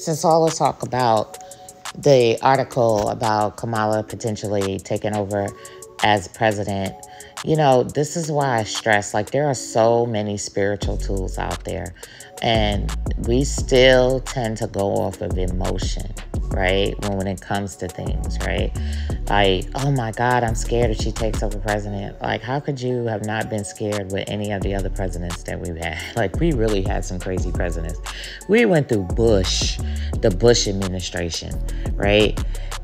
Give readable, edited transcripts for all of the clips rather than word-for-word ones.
since all the talk about the article about Kamala potentially taking over as president, this is why I stress, like, there are so many spiritual tools out there, and we still tend to go off of emotion, right? When it comes to things, right? Like, oh my God, I'm scared if she takes over president. Like, how could you have not been scared with any of the other presidents that we've had? Like, we really had some crazy presidents. We went through the Bush administration, right?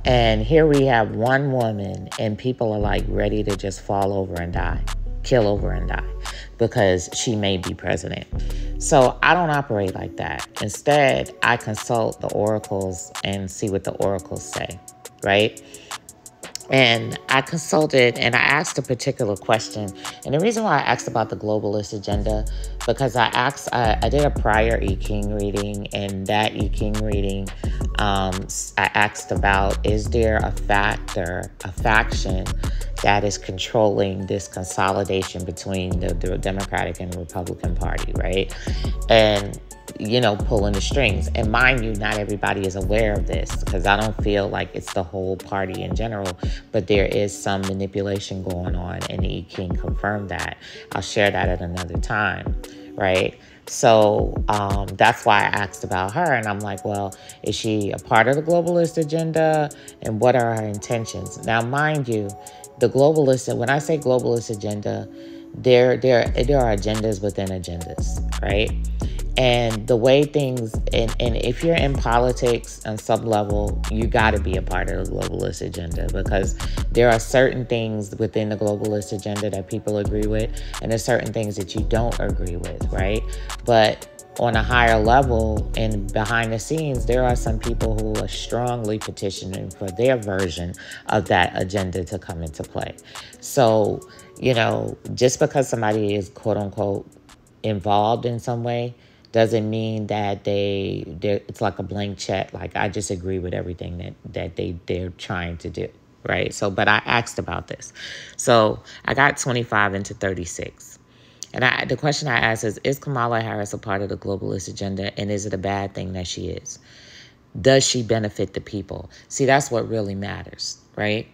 And here we have one woman and people are like ready to just fall over and die, kill over and die because she may be president. So I don't operate like that. Instead, I consult the oracles and see what the oracles say, right? And I consulted and I asked a particular question. And the reason why I asked about the globalist agenda, because I did a prior I Ching reading, and that I Ching reading, I asked about, is there a faction that is controlling this consolidation between the Democratic and the Republican Party, right? And pulling the strings. And mind you, not everybody is aware of this, because I don't feel like it's the whole party in general, but there is some manipulation going on, and the I Ching confirmed that. I'll share that at another time, right? So that's why I asked about her, and I'm like, well, is she a part of the globalist agenda, and what are her intentions? Now, mind you, the globalist, when I say globalist agenda, there are agendas within agendas, right? And the way things, and if you're in politics on some level, you got to be a part of the globalist agenda, because there are certain things within the globalist agenda that people agree with, and there's certain things that you don't agree with, right? But on a higher level and behind the scenes, there are some people who are strongly petitioning for their version of that agenda to come into play. So, just because somebody is quote unquote involved in some way doesn't mean that it's like a blank check. Like, I just agree with everything that they're trying to do, right? So, but I asked about this. So I got 25 into 36. And the question I asked is Kamala Harris a part of the globalist agenda? And is it a bad thing that she is? Does she benefit the people? See, that's what really matters, right?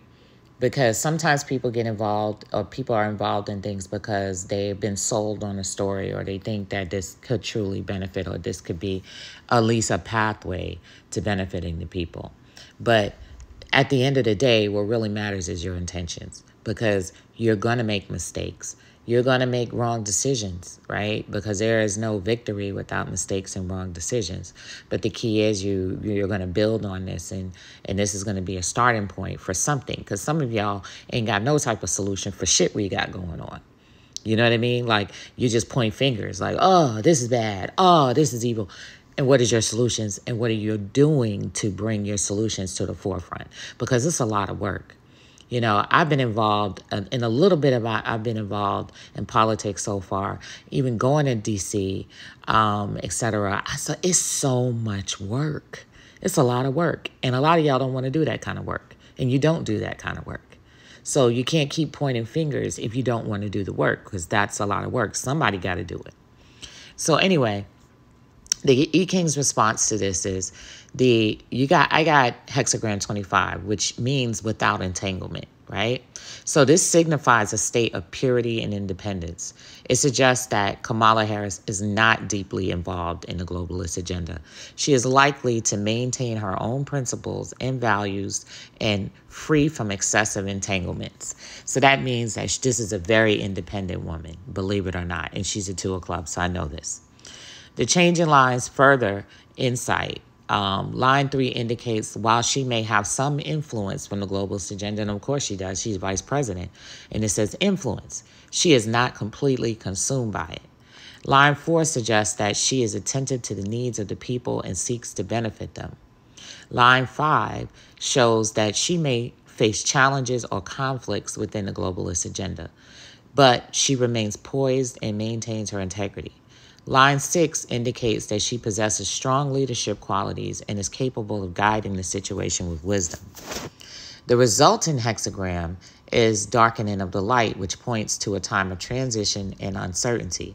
Because sometimes people get involved, or people are involved in things because they've been sold on a story, or they think that this could truly benefit, or this could be at least a pathway to benefiting the people. But at the end of the day, what really matters is your intentions, because you're going to make mistakes. You're going to make wrong decisions, right? Because there is no victory without mistakes and wrong decisions. But the key is you're going to build on this, and this is going to be a starting point for something. Because some of y'all ain't got no type of solution for shit we got going on. You know what I mean? Like, you just point fingers like, oh, this is bad. Oh, this is evil. And what is your solutions? And what are you doing to bring your solutions to the forefront? Because it's a lot of work. I've been involved in a little bit I've been involved in politics so far, even going to D.C., etc. So it's so much work. It's a lot of work. And a lot of y'all don't want to do that kind of work. And you don't do that kind of work. So you can't keep pointing fingers if you don't want to do the work, because that's a lot of work. Somebody got to do it. So anyway, the I Ching's response to this is I got hexagram 25, which means without entanglement, right? So this signifies a state of purity and independence. It suggests that Kamala Harris is not deeply involved in the globalist agenda. She is likely to maintain her own principles and values and free from excessive entanglements. So that means that this is a very independent woman, believe it or not. And she's a 2 of clubs, so I know this. The change in lines further insight. Line 3 indicates while she may have some influence from the globalist agenda, and of course she does, she's vice president, and it says influence, she is not completely consumed by it. Line 4 suggests that she is attentive to the needs of the people and seeks to benefit them. Line 5 shows that she may face challenges or conflicts within the globalist agenda, but she remains poised and maintains her integrity. Line 6 indicates that she possesses strong leadership qualities and is capable of guiding the situation with wisdom. The resultant hexagram is darkening of the light, which points to a time of transition and uncertainty.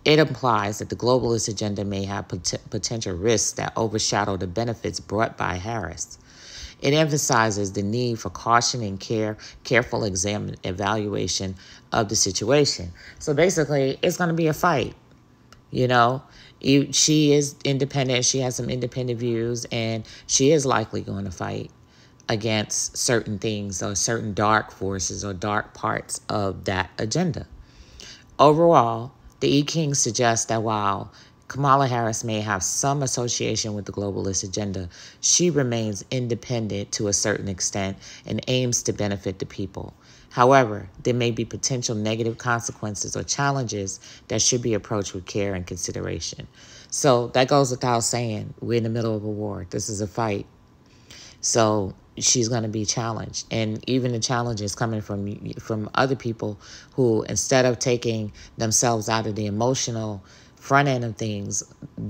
It implies that the globalist agenda may have potential risks that overshadow the benefits brought by Harris. It emphasizes the need for caution and careful evaluation of the situation. So basically, it's going to be a fight. You know, she is independent. She has some independent views, and she is likely going to fight against certain things or certain dark forces or dark parts of that agenda. Overall, the I Ching suggests that while Kamala Harris may have some association with the globalist agenda, she remains independent to a certain extent and aims to benefit the people. However, there may be potential negative consequences or challenges that should be approached with care and consideration. So that goes without saying. We're in the middle of a war. This is a fight. So she's going to be challenged. And even the challenge is coming from other people who, instead of taking themselves out of the emotional front end of things,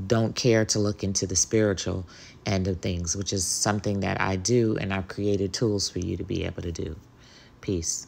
don't care to look into the spiritual end of things, which is something that I do, and I've created tools for you to be able to do. Peace.